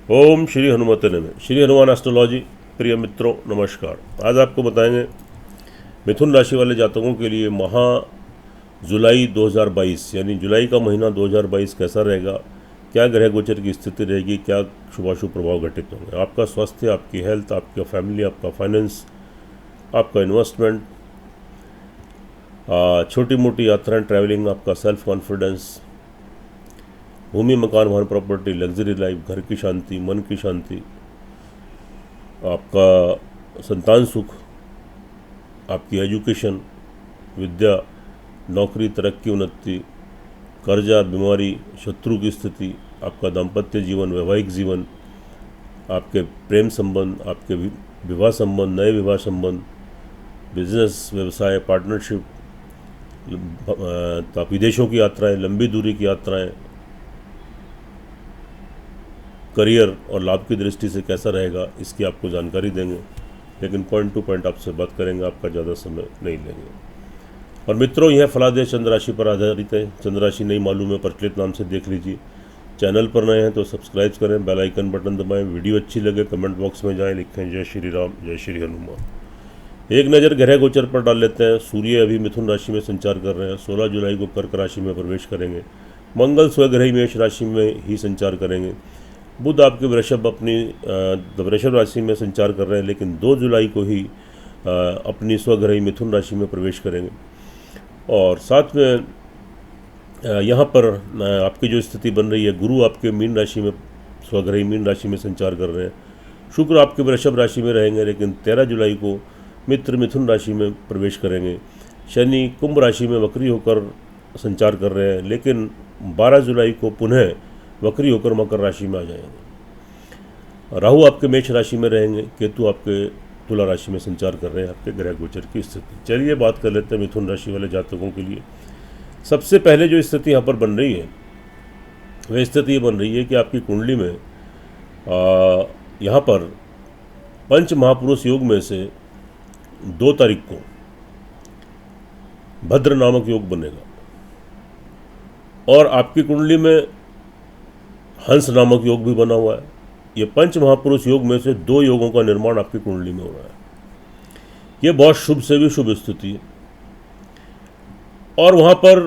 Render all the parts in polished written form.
ओम श्री हनुमते नमः। श्री हनुमान एस्ट्रोलॉजी। प्रिय मित्रों नमस्कार। आज आपको बताएंगे मिथुन राशि वाले जातकों के लिए माह जुलाई 2022 यानी जुलाई का महीना 2022 कैसा रहेगा, क्या ग्रह गोचर की स्थिति रहेगी, क्या शुभाशुभ प्रभाव घटित होंगे। आपका स्वास्थ्य, आपकी हेल्थ, आपका फैमिली, आपका फाइनेंस, आपका इन्वेस्टमेंट, छोटी मोटी यात्राएं, ट्रैवलिंग, आपका सेल्फ कॉन्फिडेंस, भूमि मकान वाहन प्रॉपर्टी, लग्जरी लाइफ, घर की शांति, मन की शांति, आपका संतान सुख, आपकी एजुकेशन, विद्या, नौकरी, तरक्की, उन्नति, कर्जा, बीमारी, शत्रु की स्थिति, आपका दाम्पत्य जीवन, वैवाहिक जीवन, आपके प्रेम संबंध, आपके विवाह संबंध, नए विवाह संबंध, बिजनेस, व्यवसाय, पार्टनरशिप, विदेशों की यात्राएं, लंबी दूरी की यात्राएं, करियर और लाभ की दृष्टि से कैसा रहेगा, इसकी आपको जानकारी देंगे। लेकिन पॉइंट टू पॉइंट आपसे बात करेंगे, आपका ज़्यादा समय नहीं लेंगे। और मित्रों, यह फलादेश चंद्र राशि पर आधारित है। चंद्र राशि नहीं मालूम है, प्रचलित नाम से देख लीजिए। चैनल पर नए हैं तो सब्सक्राइब करें, बेल आइकन बटन दबाएं। वीडियो अच्छी लगे कमेंट बॉक्स में जाएं, लिखें जय श्री राम, जय श्री हनुमान। एक नज़र ग्रह गोचर पर डाल लेते हैं। सूर्य अभी मिथुन राशि में संचार कर रहे हैं। 16 जुलाई को कर्क राशि में प्रवेश करेंगे। मंगल स्वग्रही मेष राशि में ही संचार करेंगे। बुध आपके वृषभ राशि में संचार कर रहे हैं, लेकिन 2 जुलाई को ही अपनी स्वग्रही मिथुन राशि में प्रवेश करेंगे। और साथ में यहाँ पर आपकी जो स्थिति बन रही है, गुरु आपके मीन राशि में, स्वग्रही मीन राशि में संचार कर रहे हैं। शुक्र आपके वृषभ राशि में रहेंगे, लेकिन 13 जुलाई को मित्र मिथुन राशि में प्रवेश करेंगे। शनि कुंभ राशि में वक्री होकर संचार कर रहे हैं, लेकिन 12 जुलाई को पुनः वक्री होकर मकर राशि में आ जाएंगे। राहु आपके मेष राशि में रहेंगे। केतु आपके तुला राशि में संचार कर रहे हैं। आपके ग्रह गोचर की स्थिति चलिए बात कर लेते हैं मिथुन राशि वाले जातकों के लिए। सबसे पहले जो स्थिति यहाँ पर बन रही है, वह स्थिति ये बन रही है कि आपकी कुंडली में यहाँ पर पंच महापुरुष योग में से 2 तारीख को भद्र नामक योग बनेगा, और आपकी कुंडली में हंस नामक योग भी बना हुआ है। ये पंच महापुरुष योग में से 2 योगों का निर्माण आपकी कुंडली में हो रहा है। ये बहुत शुभ से भी शुभ स्थिति है। और वहाँ पर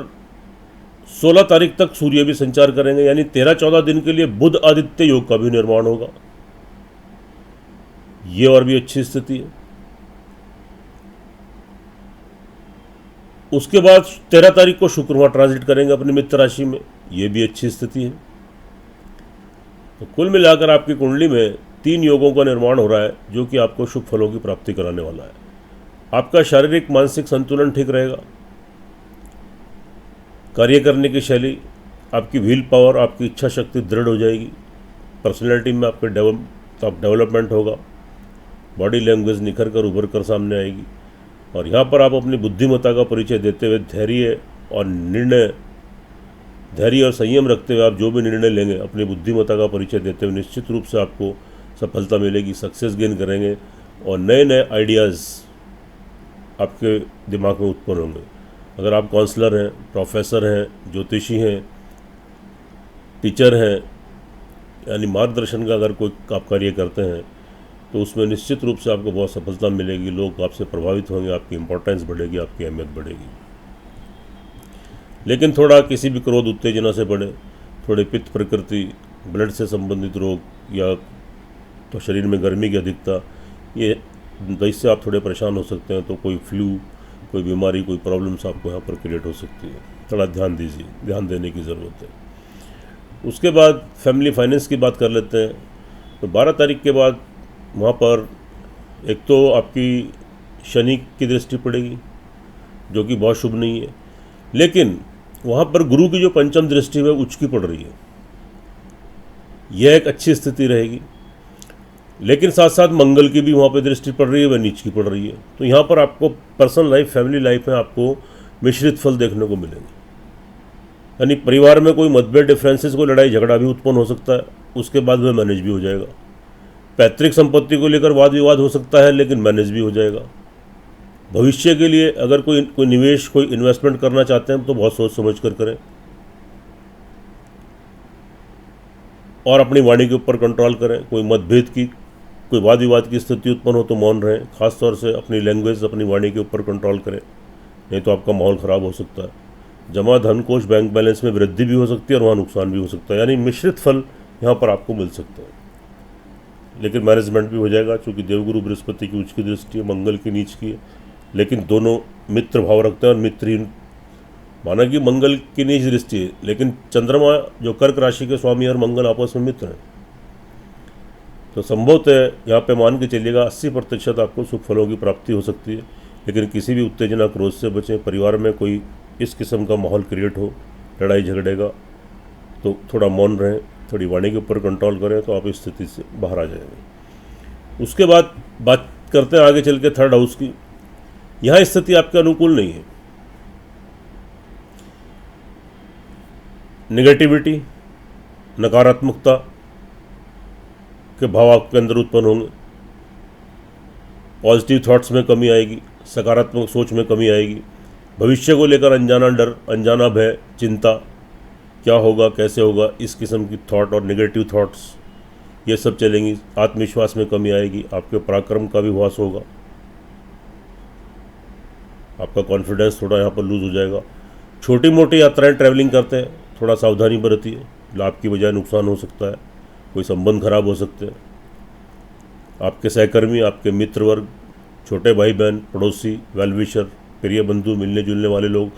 16 तारीख तक सूर्य भी संचार करेंगे, यानी 13-14 दिन के लिए बुध आदित्य योग का भी निर्माण होगा। ये और भी अच्छी स्थिति है। उसके बाद 13 तारीख को शुक्र वहाँ ट्रांजिट करेंगे अपनी मित्र राशि में। ये भी अच्छी स्थिति है। तो कुल मिलाकर आपकी कुंडली में 3 योगों का निर्माण हो रहा है, जो कि आपको शुभ फलों की प्राप्ति कराने वाला है। आपका शारीरिक मानसिक संतुलन ठीक रहेगा। कार्य करने की शैली, आपकी व्हील पावर, आपकी इच्छा शक्ति दृढ़ हो जाएगी। पर्सनैलिटी में आपके डेवलपमेंट होगा। बॉडी लैंग्वेज निखर कर उभर कर सामने आएगी। और यहाँ पर आप अपनी बुद्धिमत्ता का परिचय देते हुए धैर्य और संयम रखते हुए आप जो भी निर्णय लेंगे, अपनी बुद्धिमत्ता का परिचय देते हुए निश्चित रूप से आपको सफलता मिलेगी, सक्सेस गेन करेंगे। और नए नए आइडियाज़ आपके दिमाग में उत्पन्न होंगे। अगर आप काउंसलर हैं, प्रोफेसर हैं, ज्योतिषी हैं, टीचर हैं, यानी मार्गदर्शन का अगर कोई आप कार्य करते हैं, तो उसमें निश्चित रूप से आपको बहुत सफलता मिलेगी। लोग आपसे प्रभावित होंगे, आपकी इंपॉर्टेंस बढ़ेगी, आपकी अहमियत बढ़ेगी। लेकिन थोड़ा किसी भी क्रोध उत्तेजना से बढ़े, थोड़े पित्त प्रकृति, ब्लड से संबंधित रोग, या तो शरीर में गर्मी की अधिकता, ये इससे आप थोड़े परेशान हो सकते हैं। तो कोई फ्लू, कोई बीमारी, कोई प्रॉब्लम्स आपको यहाँ पर क्रिएट हो सकती है। थोड़ा ध्यान दीजिए, ध्यान देने की ज़रूरत है। उसके बाद फैमिली फाइनेंस की बात कर लेते हैं। तो 12 तारीख के बाद वहाँ पर एक तो आपकी शनि की दृष्टि पड़ेगी, जो कि बहुत शुभ नहीं है। लेकिन वहाँ पर गुरु की जो पंचम दृष्टि है उच्च की पड़ रही है। यह एक अच्छी स्थिति रहेगी। लेकिन साथ साथ मंगल की भी वहाँ पर दृष्टि पड़ रही है, वह नीच की पड़ रही है। तो यहाँ पर आपको पर्सनल लाइफ, फैमिली लाइफ में आपको मिश्रित फल देखने को मिलेंगे। यानी परिवार में कोई मतभेद, डिफरेंसेस, कोई लड़ाई झगड़ा भी उत्पन्न हो सकता है, उसके बाद वह मैनेज भी हो जाएगा। पैतृक संपत्ति को लेकर वाद विवाद हो सकता है, लेकिन मैनेज भी हो जाएगा। भविष्य के लिए अगर कोई निवेश, कोई इन्वेस्टमेंट करना चाहते हैं तो बहुत सोच समझ कर करें। और अपनी वाणी के ऊपर कंट्रोल करें। कोई मतभेद की, कोई वाद विवाद की स्थिति उत्पन्न हो तो मौन रहें। खास तौर से अपनी लैंग्वेज, अपनी वाणी के ऊपर कंट्रोल करें, नहीं तो आपका माहौल ख़राब हो सकता है। जमा धन कोष बैंक बैलेंस में वृद्धि भी हो सकती है और वहाँ नुकसान भी हो सकता है, यानी मिश्रित फल यहाँ पर आपको मिल सकते हैं। लेकिन मैनेजमेंट भी हो जाएगा, क्योंकि देवगुरु बृहस्पति की उच्च की दृष्टि है, मंगल की नीच की है, लेकिन दोनों मित्र भाव रखते हैं और मित्रहीन, माना कि मंगल की नीच दृष्टि है, लेकिन चंद्रमा जो कर्क राशि के स्वामी और मंगल आपस में मित्र हैं। तो संभवतः यहाँ पे मान के चलिएगा 80% आपको सुख फलों की प्राप्ति हो सकती है। लेकिन किसी भी उत्तेजना क्रोध से बचें। परिवार में कोई इस किस्म का माहौल क्रिएट हो, लड़ाई झगड़ेगा, तो थोड़ा मौन रहें, थोड़ी वाणी के ऊपर कंट्रोल करें, तो आप इस स्थिति से बाहर आ जाएंगे। उसके बाद बात करते हैं आगे चल के थर्ड हाउस की। यहाँ स्थिति आपके अनुकूल नहीं है। नेगेटिविटी, नकारात्मकता के भाव आपके अंदर उत्पन्न होंगे। पॉजिटिव थॉट्स में कमी आएगी, सकारात्मक सोच में कमी आएगी। भविष्य को लेकर अनजाना डर, अनजाना भय, चिंता, क्या होगा, कैसे होगा, इस किस्म की थॉट और नेगेटिव थॉट्स ये सब चलेंगी। आत्मविश्वास में कमी आएगी, आपके पराक्रम का भी ह्रास होगा, आपका कॉन्फिडेंस थोड़ा यहाँ पर लूज हो जाएगा। छोटी मोटी यात्राएं ट्रैवलिंग करते हैं, थोड़ा सावधानी बरतिए, लाभ की बजाय नुकसान हो सकता है, कोई संबंध खराब हो सकते हैं। आपके सहकर्मी, आपके मित्र वर्ग, छोटे भाई बहन, पड़ोसी, वेलविशर, प्रिय बंधु, मिलने जुलने वाले लोग,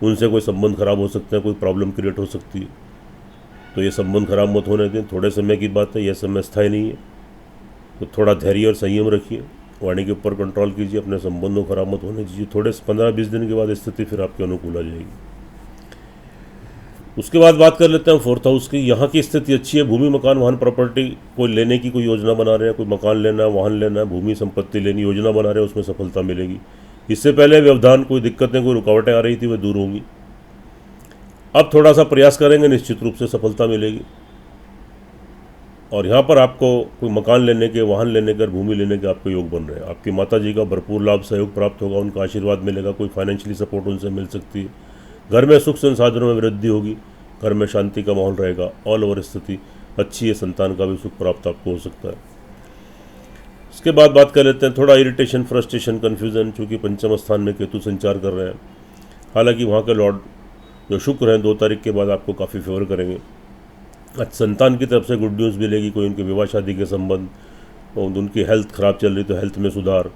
उनसे कोई संबंध खराब हो सकते हैं, कोई प्रॉब्लम क्रिएट हो सकती है। तो ये संबंध खराब मत होने दें, थोड़े समय की बात है, यह समय स्थायी नहीं है। तो थोड़ा धैर्य और संयम रखिए, वाणी के ऊपर कंट्रोल कीजिए, अपने संबंधों खराब मत होने दीजिए। थोड़े 15-20 दिन के बाद स्थिति फिर आपके अनुकूल आ जाएगी। उसके बाद बात कर लेते हैं फोर्थ हाउस की। यहाँ की स्थिति अच्छी है। भूमि, मकान, वाहन, प्रॉपर्टी कोई लेने की कोई योजना बना रहे हैं, कोई मकान लेना है, वाहन लेना है, भूमि संपत्ति लेनी योजना बना रहे हैं, उसमें सफलता मिलेगी। इससे पहले व्यवधान, कोई दिक्कतें, कोई रुकावटें आ रही थी, वे दूर होंगी। अब थोड़ा सा प्रयास करेंगे, निश्चित रूप से सफलता मिलेगी। और यहाँ पर आपको कोई मकान लेने के, वाहन लेने के और भूमि लेने के आपको योग बन रहे हैं। आपकी माता जी का भरपूर लाभ सहयोग प्राप्त होगा, उनका आशीर्वाद मिलेगा, कोई फाइनेंशियली सपोर्ट उनसे मिल सकती है। घर में सुख संसाधनों में वृद्धि होगी, घर में शांति का माहौल रहेगा। ऑल ओवर स्थिति अच्छी है, संतान का भी सुख प्राप्त आपको हो सकता है। इसके बाद बात कर लेते हैं थोड़ा इरिटेशन, फ्रस्ट्रेशन, कन्फ्यूज़न, चूँकि पंचम स्थान में केतु संचार कर रहे हैं। हालांकि वहाँ के लॉर्ड जो शुक्र हैं 2 तारीख के बाद आपको काफ़ी फेवर करेंगे। आज संतान की तरफ से गुड न्यूज़ मिलेगी, कोई उनके विवाह शादी के संबंध, उनकी हेल्थ ख़राब चल रही तो हेल्थ में सुधार,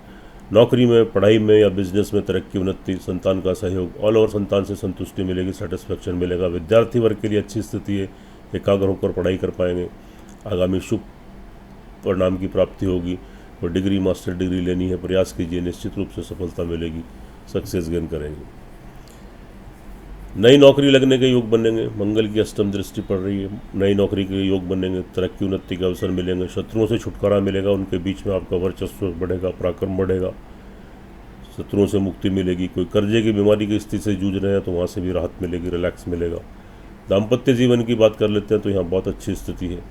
नौकरी में, पढ़ाई में या बिजनेस में तरक्की, उन्नति, संतान का सहयोग, ऑल ओवर संतान से संतुष्टि मिलेगी, सेटिस्फेक्शन मिलेगा। विद्यार्थी वर्ग के लिए अच्छी स्थिति है, एकाग्र होकर पढ़ाई कर पाएंगे। आगामी शुभ परिणाम की प्राप्ति होगी। और डिग्री, मास्टर डिग्री लेनी है, प्रयास कीजिए, निश्चित रूप से सफलता मिलेगी, सक्सेस गेन करेंगे। नई नौकरी लगने के योग बनेंगे, मंगल की अष्टम दृष्टि पड़ रही है, नई नौकरी के योग बनेंगे, तरक्की उन्नति के अवसर मिलेंगे, शत्रुओं से छुटकारा मिलेगा, उनके बीच में आपका वर्चस्व बढ़ेगा, पराक्रम बढ़ेगा, शत्रुओं से मुक्ति मिलेगी। कोई कर्जे की बीमारी की स्थिति से जूझ रहे हैं तो वहाँ से भी राहत मिलेगी, रिलैक्स मिलेगा। दाम्पत्य जीवन की बात कर लेते हैं तो यहाँ बहुत अच्छी स्थिति है।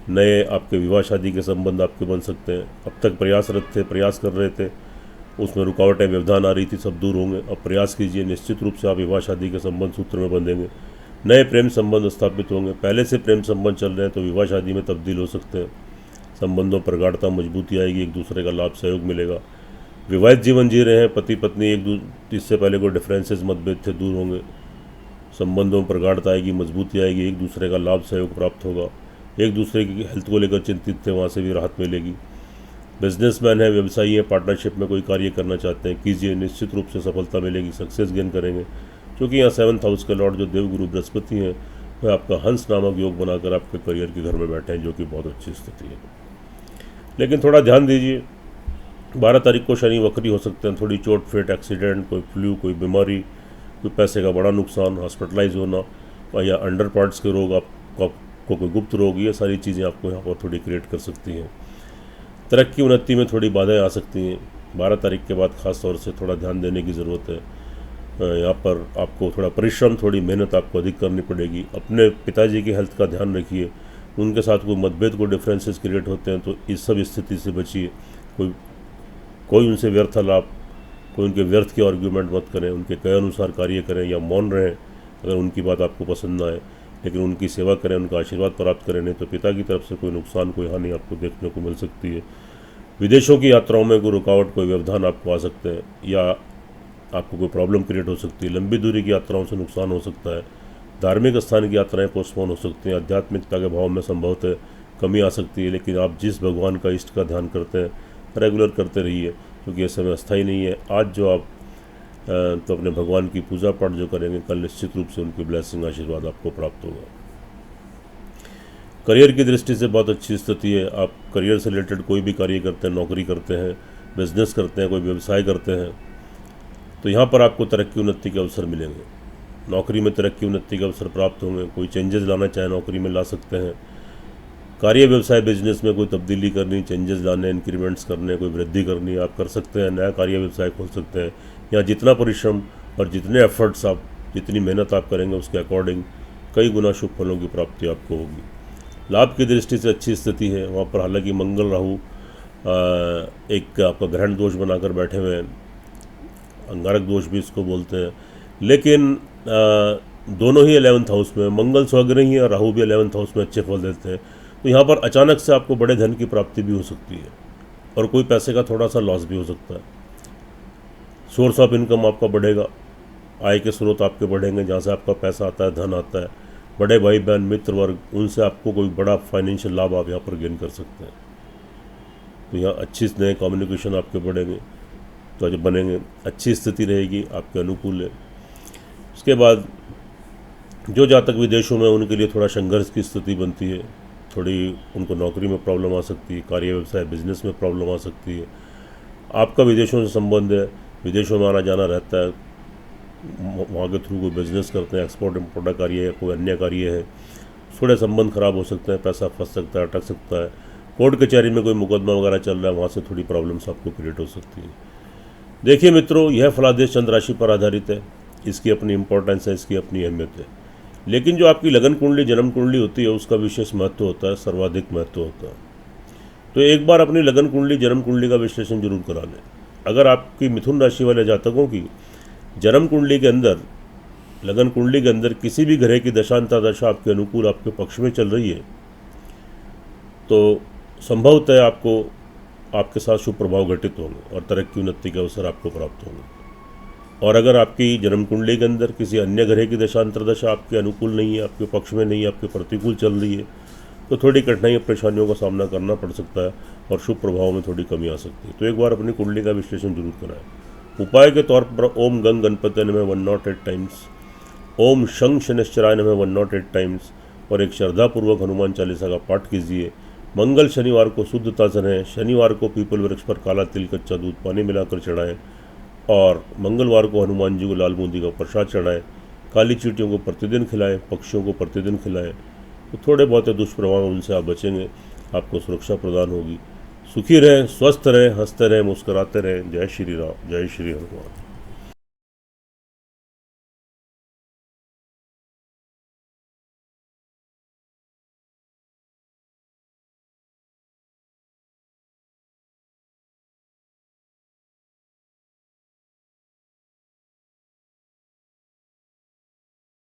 नए आपके विवाह शादी के संबंध आपके बन सकते हैं। अब तक प्रयासरत थे, प्रयास कर रहे थे, उसमें रुकावटें, व्यवधान आ रही थी, सब दूर होंगे। अब प्रयास कीजिए, निश्चित रूप से आप विवाह शादी के संबंध सूत्र में बंधेंगे। नए प्रेम संबंध स्थापित होंगे। पहले से प्रेम संबंध चल रहे हैं तो विवाह शादी में तब्दील हो सकते हैं। संबंधों पर गाढ़ता, मजबूती आएगी, एक दूसरे का लाभ सहयोग मिलेगा। विवाहित जीवन जी रहे हैं पति पत्नी, इससे पहले कोई डिफरेंसेस, मतभेद थे, दूर होंगे। संबंधों पर गाढ़ता आएगी, मजबूती आएगी, एक दूसरे का लाभ सहयोग प्राप्त होगा। एक दूसरे की हेल्थ को लेकर चिंतित थे, वहाँ से भी राहत मिलेगी। बिजनेसमैन है, व्यवसायी है, पार्टनरशिप में कोई कार्य करना चाहते हैं, कीजिए, निश्चित रूप से सफलता मिलेगी, सक्सेस गेन करेंगे। क्योंकि यहाँ 7th हाउस के लॉर्ड जो देवगुरु बृहस्पति हैं, वह आपका हंस नामक योग बनाकर आपके करियर के घर में बैठे हैं, जो कि बहुत अच्छी स्थिति है। लेकिन थोड़ा ध्यान दीजिए, 12 तारीख को शनि वक्री हो सकते हैं। थोड़ी चोट फेट, एक्सीडेंट, कोई फ्लू, कोई बीमारी, कोई पैसे का बड़ा नुकसान, हॉस्पिटलाइज होना या अंडर पार्ट्स के रोग, आपको कोई गुप्त रोग, ये सारी चीज़ें आपको यहाँ पर थोड़ी क्रिएट कर सकती हैं। तरक्की उन्नति में थोड़ी बाधाएं आ सकती हैं। 12 तारीख के बाद खास तौर से थोड़ा ध्यान देने की ज़रूरत है। यहाँ पर आपको थोड़ा परिश्रम, थोड़ी मेहनत आपको अधिक करनी पड़ेगी। अपने पिताजी की हेल्थ का ध्यान रखिए, उनके साथ कोई मतभेद, को डिफरेंसेस क्रिएट होते हैं तो इस सब स्थिति से बचिए। कोई उनसे व्यर्थ लाभ, कोई उनके व्यर्थ के आर्ग्यूमेंट मत करें, उनके कहे अनुसार कार्य करें या मौन रहें अगर उनकी बात आपको पसंद ना आए। लेकिन उनकी सेवा करें, उनका आशीर्वाद प्राप्त करें, नहीं तो पिता की तरफ से कोई नुकसान, कोई हानि आपको देखने को मिल सकती है। विदेशों की यात्राओं में कोई रुकावट, कोई व्यवधान आपको आ सकते हैं या आपको कोई प्रॉब्लम क्रिएट हो सकती है। लंबी दूरी की यात्राओं से नुकसान हो सकता है। धार्मिक स्थान की यात्राएं पोस्टपोन हो सकती हैं। आध्यात्मिकता के भाव में संभवतः कमी आ सकती है, लेकिन आप जिस भगवान का इष्ट का ध्यान करते हैं रेगुलर करते रहिए, क्योंकि ये समय अस्थायी नहीं है। आज जो आप तो अपने भगवान की पूजा पाठ जो करेंगे, कल निश्चित रूप से उनकी ब्लेसिंग, आशीर्वाद आपको प्राप्त होगा। करियर की दृष्टि से बहुत अच्छी स्थिति है। आप करियर से रिलेटेड कोई भी कार्य करते हैं, नौकरी करते हैं, बिजनेस करते हैं, कोई व्यवसाय करते हैं, तो यहाँ पर आपको तरक्की उन्नति के अवसर मिलेंगे। नौकरी में तरक्की उन्नति के अवसर प्राप्त होंगे। कोई चेंजेस लाना चाहे नौकरी में ला सकते हैं। कार्य व्यवसाय बिजनेस में कोई तब्दीली करनी, चेंजेस लाने, इंक्रीमेंट्स करने, कोई वृद्धि करनी, आप कर सकते हैं। नया कार्य व्यवसाय खोल सकते हैं। यहाँ जितना परिश्रम और जितने एफर्ट्स आप, जितनी मेहनत आप करेंगे, उसके अकॉर्डिंग कई गुना शुभ फलों की प्राप्ति आपको होगी। लाभ की दृष्टि से अच्छी स्थिति है। वहाँ पर हालांकि मंगल राहु एक आपका ग्रहण दोष बनाकर बैठे हुए हैं, अंगारक दोष भी इसको बोलते हैं, लेकिन दोनों ही 11th हाउस में, मंगल स्वग्रही है और राहु भी 11th हाउस में अच्छे फल देते हैं। तो यहाँ पर अचानक से आपको बड़े धन की प्राप्ति भी हो सकती है और कोई पैसे का थोड़ा सा लॉस भी हो सकता है। सोर्स ऑफ इनकम आपका बढ़ेगा, आय के स्रोत आपके बढ़ेंगे, जहाँ से आपका पैसा आता है, धन आता है। बड़े भाई बहन, मित्र वर्ग, उनसे आपको कोई बड़ा फाइनेंशियल लाभ आप यहाँ पर गेन कर सकते हैं। तो यहाँ अच्छी नए कम्युनिकेशन आपके बढ़ेंगे, तो जब बनेंगे, अच्छी स्थिति रहेगी, आपके अनुकूल है। उसके बाद जो जातक विदेशों में, उनके लिए थोड़ा संघर्ष की स्थिति बनती है। थोड़ी उनको नौकरी में प्रॉब्लम आ सकती है, कार्य व्यवसाय बिजनेस में प्रॉब्लम आ सकती है। आपका विदेशों से संबंध है, विदेशों में आना जाना रहता है, वहाँ के थ्रू कोई बिजनेस करते हैं, एक्सपोर्ट इम्पोर्ट का कार्य है, कोई अन्य कार्य है, थोड़े संबंध खराब हो सकते हैं, पैसा फंस सकता है, अटक सकता है। कोर्ट कचहरी में कोई मुकदमा वगैरह चल रहा है, वहाँ से थोड़ी प्रॉब्लम्स आपको क्रिएट हो सकती है। देखिए मित्रों, यह फलादेश चंद्र राशि पर आधारित है। इसकी अपनी इंपॉर्टेंस है, इसकी अपनी अहमियत है, लेकिन जो आपकी लगन कुंडली, जन्म कुंडली होती है, उसका विशेष महत्व होता है, सर्वाधिक महत्व होता है। तो एक बार अपनी लगन कुंडली, जन्म कुंडली का विश्लेषण जरूर करा लें। अगर आपकी मिथुन राशि वाले जातकों की जन्म कुंडली के अंदर, लगन कुंडली के अंदर किसी भी ग्रह की दशा आपके अनुकूल, आपके पक्ष में चल रही है, तो संभवतः आपको, आपके साथ शुभ प्रभाव घटित होंगे और तरक्की उन्नति के अवसर आपको प्राप्त होंगे। और अगर आपकी जन्म कुंडली के अंदर किसी अन्य ग्रह की दशा आपके अनुकूल नहीं है, आपके पक्ष में नहीं है, आपके प्रतिकूल चल रही है, तो थोड़ी कठिनाई, परेशानियों का सामना करना पड़ सकता है और शुभ प्रभाव में थोड़ी कमी आ सकती है। तो एक बार अपनी कुंडली का विश्लेषण जरूर कराएं। उपाय के तौर पर ओम गंग गणपति नमः 108 टाइम्स, ओम शंख शनिश्चराय नमः 108 टाइम्स और एक श्रद्धापूर्वक हनुमान चालीसा का पाठ कीजिए। मंगल शनिवार को शुद्धता से रहें। शनिवार को पीपल वृक्ष पर काला तिल, कच्चा दूध, पानी मिलाकर चढ़ाएं और मंगलवार को हनुमान जी को लाल बूंदी का प्रसाद चढ़ाएं। काली चींटियों को प्रतिदिन खिलाएं, पक्षियों को प्रतिदिन खिलाएं। तो थोड़े बहुत दुष्प्रभाव उनसे आप बचेंगे, आपको सुरक्षा प्रदान होगी। सुखी रहें, स्वस्थ रहें, हंसते रहें, मुस्कुराते रहें। जय श्री राम, जय श्री हनुमान।